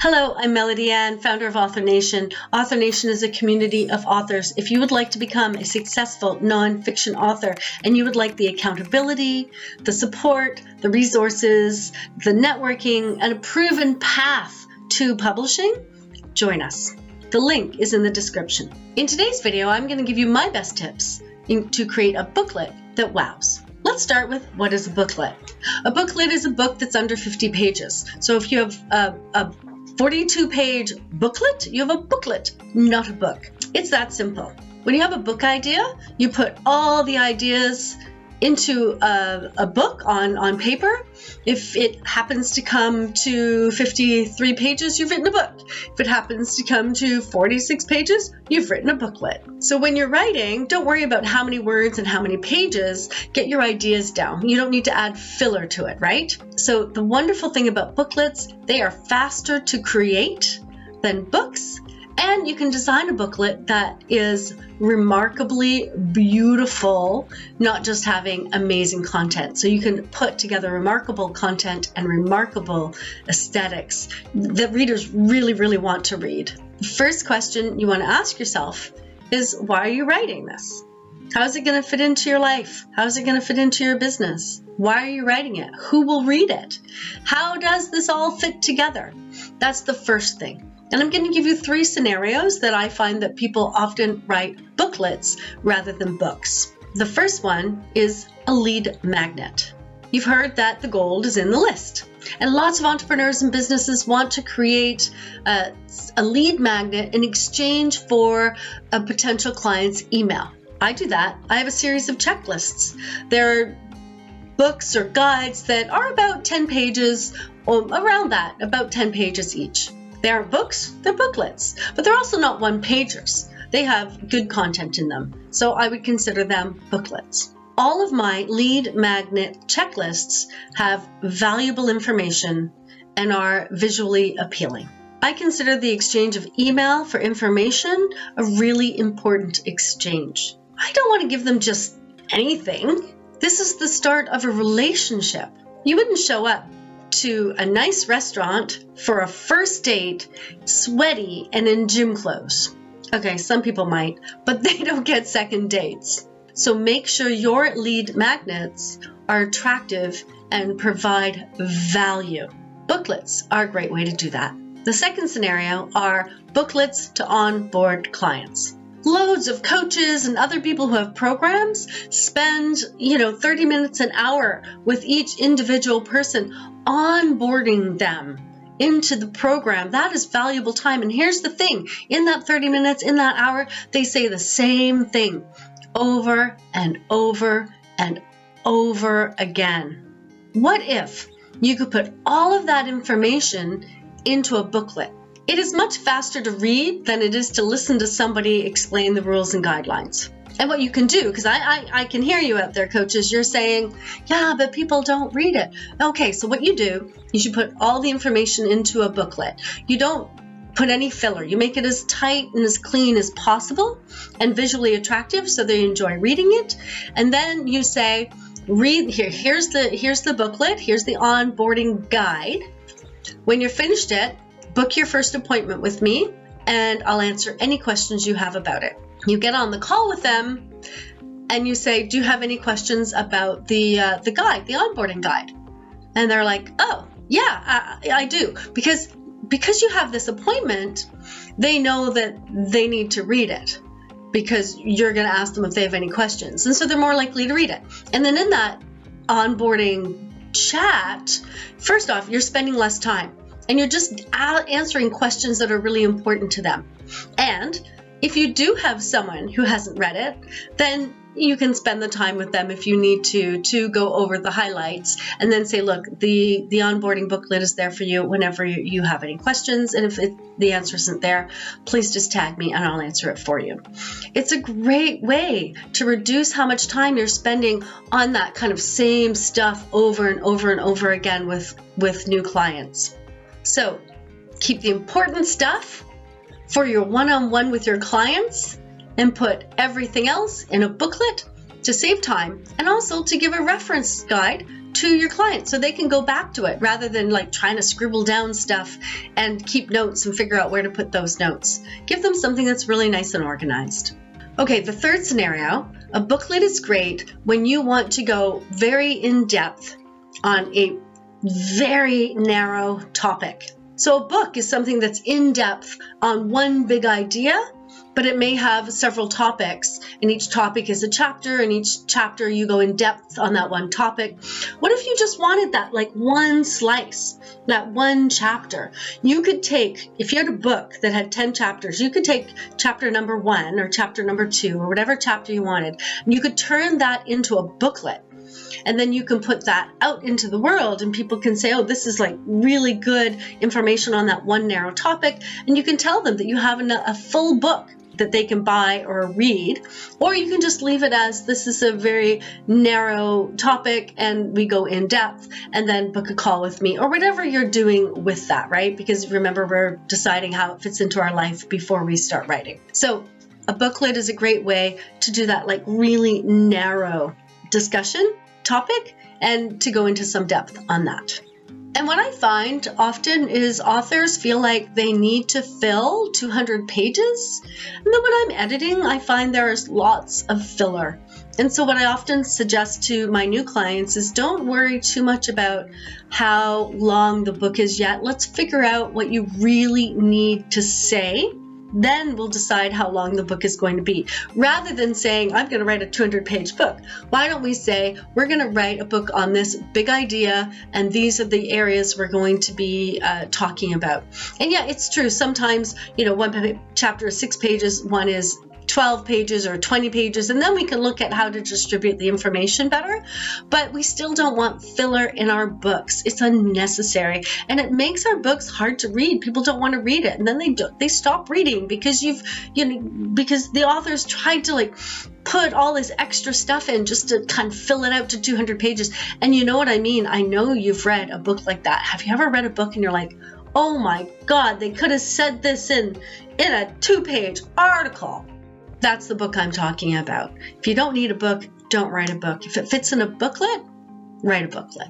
Hello, I'm Melody Ann, founder of Author Nation. Author Nation is a community of authors. If you would like to become a successful nonfiction author and you would like the accountability, the support, the resources, the networking, and a proven path to publishing, join us. The link is in the description. In today's video, I'm going to give you my best tips to create a booklet that wows. Let's start with what is a booklet. A booklet is a book that's under 50 pages. So if you have a 42-page booklet, you have a booklet, not a book. It's that simple. When you have a book idea, you put all the ideas into a book on paper. If it happens to come to 53 pages, you've written a book. If it happens to come to 46 pages, you've written a booklet. So when you're writing, don't worry about how many words and how many pages. Get your ideas down. You don't need to add filler to it, right? So the wonderful thing about booklets, they are faster to create than books. And you can design a booklet that is remarkably beautiful, not just having amazing content. So you can put together remarkable content and remarkable aesthetics that readers really, really want to read. The first question you want to ask yourself is, why are you writing this? How is it going to fit into your life? How is it going to fit into your business? Why are you writing it? Who will read it? How does this all fit together? That's the first thing. And I'm going to give you 3 scenarios that I find that people often write booklets rather than books. The first one is a lead magnet. You've heard that the gold is in the list. And lots of entrepreneurs and businesses want to create a lead magnet in exchange for a potential client's email. I do that. I have a series of checklists. There are books or guides that are about 10 pages, or around that, about 10 pages each. They aren't books, they're booklets, but they're also not one-pagers. They have good content in them, so I would consider them booklets. All of my lead magnet checklists have valuable information and are visually appealing. I consider the exchange of email for information a really important exchange. I don't want to give them just anything. This is the start of a relationship. You wouldn't show up to a nice restaurant for a first date, sweaty and in gym clothes. Okay, some people might, but they don't get second dates. So make sure your lead magnets are attractive and provide value. Booklets are a great way to do that. The second scenario are booklets to onboard clients. Loads of coaches and other people who have programs spend, 30 minutes an hour with each individual person onboarding them into the program. That is valuable time. And here's the thing, in that 30 minutes, in that hour, they say the same thing over and over and over again. What if you could put all of that information into a booklet? It is much faster to read than it is to listen to somebody explain the rules and guidelines. And what you can do, because I can hear you out there, coaches, you're saying, yeah, but people don't read it. Okay, so what you do, you should put all the information into a booklet. You don't put any filler. You make it as tight and as clean as possible and visually attractive so they enjoy reading it. And then you say, read here, here's the booklet, here's the onboarding guide. When you're finished it, book your first appointment with me, and I'll answer any questions you have about it. You get on the call with them, and you say, do you have any questions about the guide, the onboarding guide? And they're like, oh, yeah, I do. Because you have this appointment, they know that they need to read it because you're going to ask them if they have any questions. And so they're more likely to read it. And then in that onboarding chat, first off, you're spending less time. And you're just answering questions that are really important to them. And if you do have someone who hasn't read it, then you can spend the time with them if you need to go over the highlights and then say, look, the onboarding booklet is there for you whenever you have any questions. And if the answer isn't there, please just tag me and I'll answer it for you. It's a great way to reduce how much time you're spending on that kind of same stuff over and over and over again with new clients. So keep the important stuff for your one-on-one with your clients and put everything else in a booklet to save time and also to give a reference guide to your client so they can go back to it rather than like trying to scribble down stuff and keep notes and figure out where to put those notes. Give them something that's really nice and organized. Okay, the third scenario, a booklet is great when you want to go very in-depth on a very narrow topic. So a book is something that's in-depth on one big idea, but it may have several topics, and each topic is a chapter, and each chapter you go in depth on that one topic. What if you just wanted that like one slice, that one chapter? You could take, if you had a book that had 10 chapters, you could take chapter number 1 or chapter number 2 or whatever chapter you wanted, and you could turn that into a booklet. And then you can put that out into the world and people can say, oh, this is like really good information on that one narrow topic. And you can tell them that you have a full book that they can buy or read, or you can just leave it as this is a very narrow topic and we go in depth and then book a call with me or whatever you're doing with that, right? Because remember, we're deciding how it fits into our life before we start writing. So a booklet is a great way to do that like really narrow discussion topic and to go into some depth on that. And what I find often is authors feel like they need to fill 200 pages. And then when I'm editing, I find there's lots of filler. And so what I often suggest to my new clients is don't worry too much about how long the book is yet. Let's figure out what you really need to say. Then we'll decide how long the book is going to be. Rather than saying, I'm going to write a 200-page book, why don't we say, we're going to write a book on this big idea, and these are the areas we're going to be talking about. And yeah, it's true. Sometimes, one chapter is 6 pages, one is 12 pages or 20 pages, and then we can look at how to distribute the information better. But we still don't want filler in our books. It's unnecessary, and it makes our books hard to read. People don't want to read it, and then they stop reading because because the authors tried to like put all this extra stuff in just to kind of fill it out to 200 pages. And you know what I mean? I know you've read a book like that. Have you ever read a book and you're like, oh my God, they could have said this in a 2-page article? That's the book I'm talking about. If you don't need a book, don't write a book. If it fits in a booklet, write a booklet.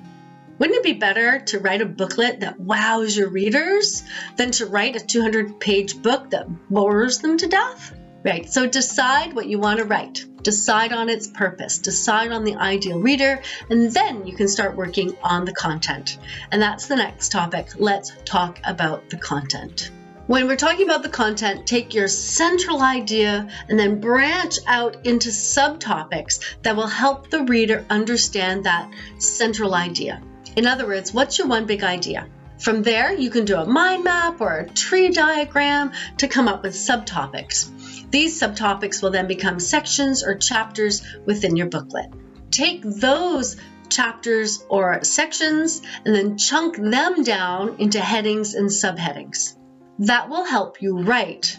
Wouldn't it be better to write a booklet that wows your readers than to write a 200-page book that bores them to death? Right, so decide what you want to write. Decide on its purpose. Decide on the ideal reader, and then you can start working on the content. And that's the next topic. Let's talk about the content. When we're talking about the content, take your central idea and then branch out into subtopics that will help the reader understand that central idea. In other words, what's your one big idea? From there, you can do a mind map or a tree diagram to come up with subtopics. These subtopics will then become sections or chapters within your booklet. Take those chapters or sections and then chunk them down into headings and subheadings. That will help you write,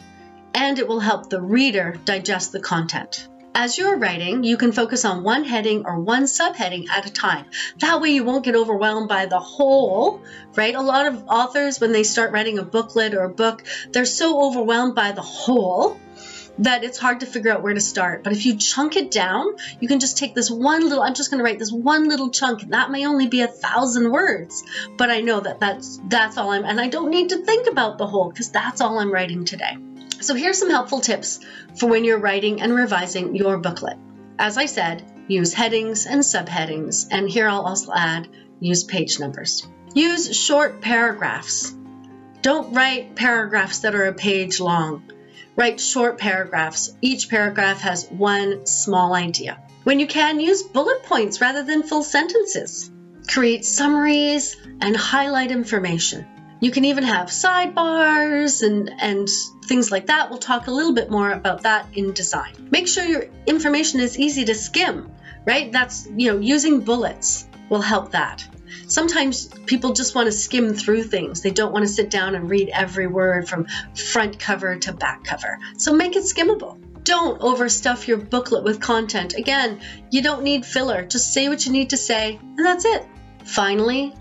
and it will help the reader digest the content. As you're writing, you can focus on one heading or one subheading at a time. That way you won't get overwhelmed by the whole, right? A lot of authors, when they start writing a booklet or a book, they're so overwhelmed by the whole that it's hard to figure out where to start. But if you chunk it down, you can just take this one little, I'm just going to write this one little chunk. That may only be 1,000 words, but I know that that's all and I don't need to think about the whole because that's all I'm writing today. So here's some helpful tips for when you're writing and revising your booklet. As I said, use headings and subheadings, and here I'll also add, use page numbers. Use short paragraphs. Don't write paragraphs that are a page long. Write short paragraphs. Each paragraph has one small idea. When you can, use bullet points rather than full sentences. Create summaries and highlight information. You can even have sidebars and things like that. We'll talk a little bit more about that in design. Make sure your information is easy to skim, right? That's, using bullets will help that. Sometimes people just want to skim through things. They don't want to sit down and read every word from front cover to back cover. So make it skimmable. Don't overstuff your booklet with content. Again, you don't need filler. Just say what you need to say, and that's it. Finally,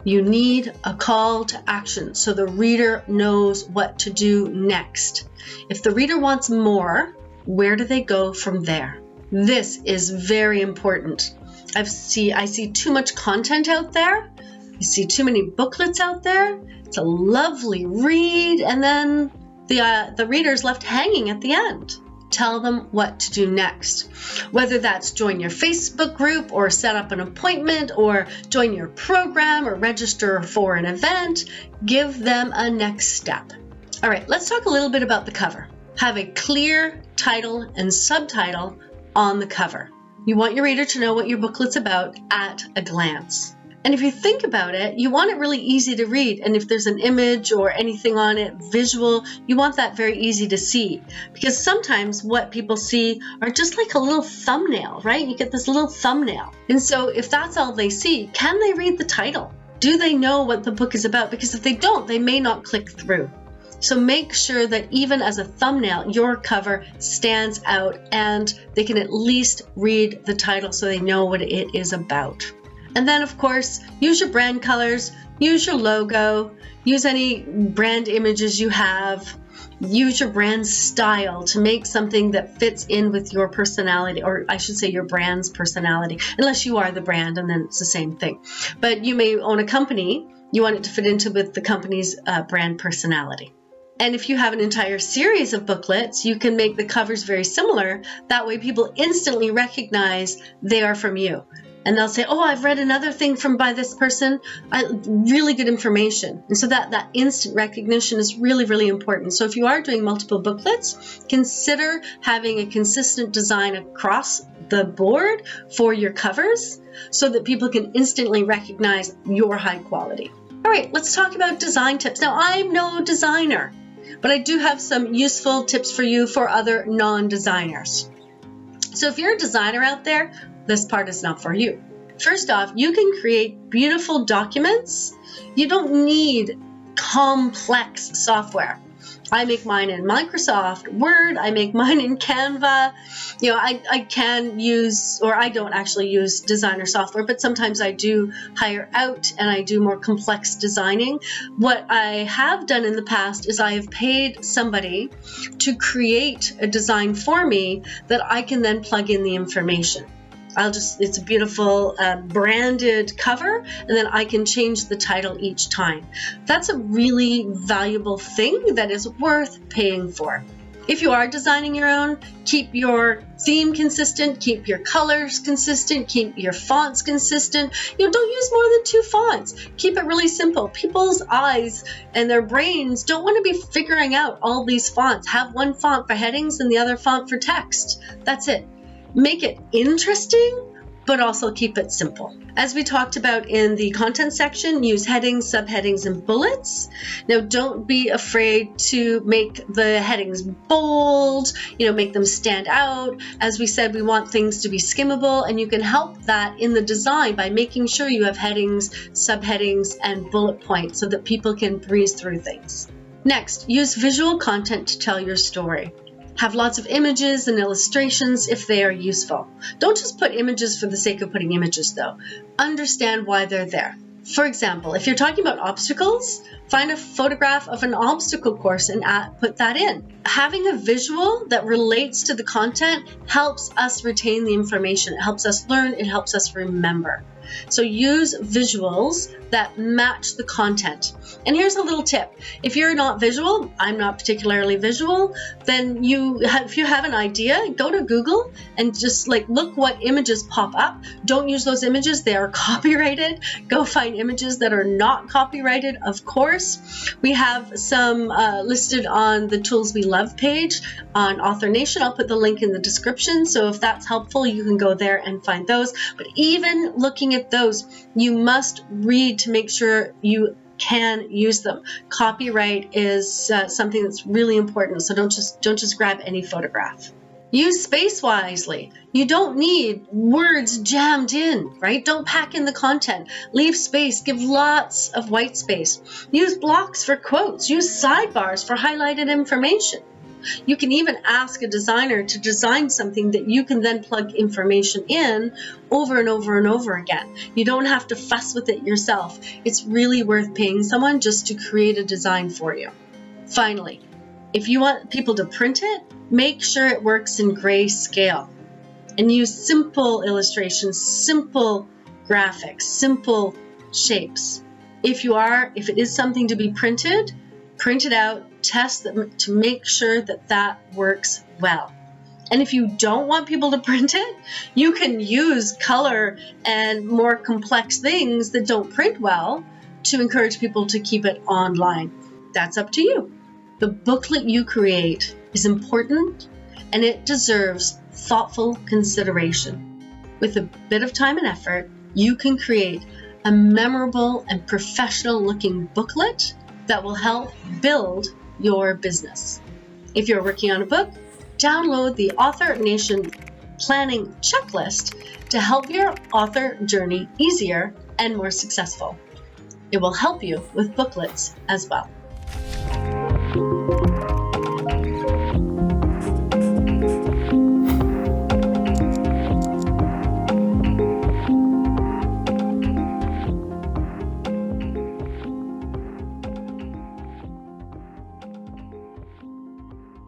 you need a call to action so the reader knows what to do next. If the reader wants more, where do they go from there? This is very important. I see too much content out there. I see too many booklets out there. It's a lovely read, and then the reader's left hanging at the end. Tell them what to do next. Whether that's join your Facebook group or set up an appointment or join your program or register for an event, give them a next step. All right, let's talk a little bit about the cover. Have a clear title and subtitle on the cover. You want your reader to know what your booklet's about at a glance. And if you think about it, you want it really easy to read. And if there's an image or anything on it, visual, you want that very easy to see. Because sometimes what people see are just like a little thumbnail, right? You get this little thumbnail. And so if that's all they see, can they read the title? Do they know what the book is about? Because if they don't, they may not click through. So make sure that even as a thumbnail, your cover stands out and they can at least read the title so they know what it is about. And then, of course, use your brand colors, use your logo, use any brand images you have, use your brand style to make something that fits in with your personality, or I should say your brand's personality, unless you are the brand, and then it's the same thing. But you may own a company, you want it to fit into with the company's brand personality. And if you have an entire series of booklets, you can make the covers very similar. That way people instantly recognize they are from you. And they'll say, oh, I've read another thing by this person. Really good information. And so that instant recognition is really, really important. So if you are doing multiple booklets, consider having a consistent design across the board for your covers so that people can instantly recognize your high quality. All right, let's talk about design tips. Now, I'm no designer, but I do have some useful tips for you for other non-designers. So if you're a designer out there, this part is not for you. First off, you can create beautiful documents. You don't need complex software. I make mine in Microsoft Word. I make mine in Canva. You know, I can use, or I don't actually use designer software, but sometimes I do hire out and I do more complex designing. What I have done in the past is I have paid somebody to create a design for me that I can then plug in the information. It's a beautiful branded cover, and then I can change the title each time. That's a really valuable thing that is worth paying for. If you are designing your own, keep your theme consistent, keep your colors consistent, keep your fonts consistent. Don't use more than 2 fonts. Keep it really simple. People's eyes and their brains don't want to be figuring out all these fonts. Have one font for headings and the other font for text. That's it. Make it interesting, but also keep it simple. As we talked about in the content section, use headings, subheadings, and bullets. Now, don't be afraid to make the headings bold, make them stand out. As we said, we want things to be skimmable, and you can help that in the design by making sure you have headings, subheadings, and bullet points so that people can breeze through things. Next, use visual content to tell your story. Have lots of images and illustrations if they are useful. Don't just put images for the sake of putting images, though. Understand why they're there. For example, if you're talking about obstacles, find a photograph of an obstacle course and put that in. Having a visual that relates to the content helps us retain the information. It helps us learn. It helps us remember. So use visuals that match the content. And here's a little tip. If you're not visual, I'm not particularly visual, then if you have an idea, go to Google and just look what images pop up. Don't use those images. They are copyrighted. Go find images that are not copyrighted, of course. We have some listed on the Tools We Love page on Author Nation. I'll put the link in the description. So if that's helpful, you can go there and find those. But even looking at those, you must read to make sure you can use them. Copyright is something that's really important, so don't just grab any photograph. Use space wisely. You don't need words jammed in, right? Don't pack in the content. Leave space. Give lots of white space. Use blocks for quotes. Use sidebars for highlighted information. You can even ask a designer to design something that you can then plug information in over and over and over again. You don't have to fuss with it yourself. It's really worth paying someone just to create a design for you. Finally, if you want people to print it, make sure it works in grayscale. and use simple illustrations, simple graphics, simple shapes. If it is something to be printed, print it out, test them to make sure that works well. And if you don't want people to print it, you can use color and more complex things that don't print well to encourage people to keep it online. That's up to you. The booklet you create is important and it deserves thoughtful consideration. With a bit of time and effort, you can create a memorable and professional looking booklet that will help build your business. If you're working on a book, download the Author Nation Planning Checklist to help your author journey easier and more successful. It will help you with booklets as well.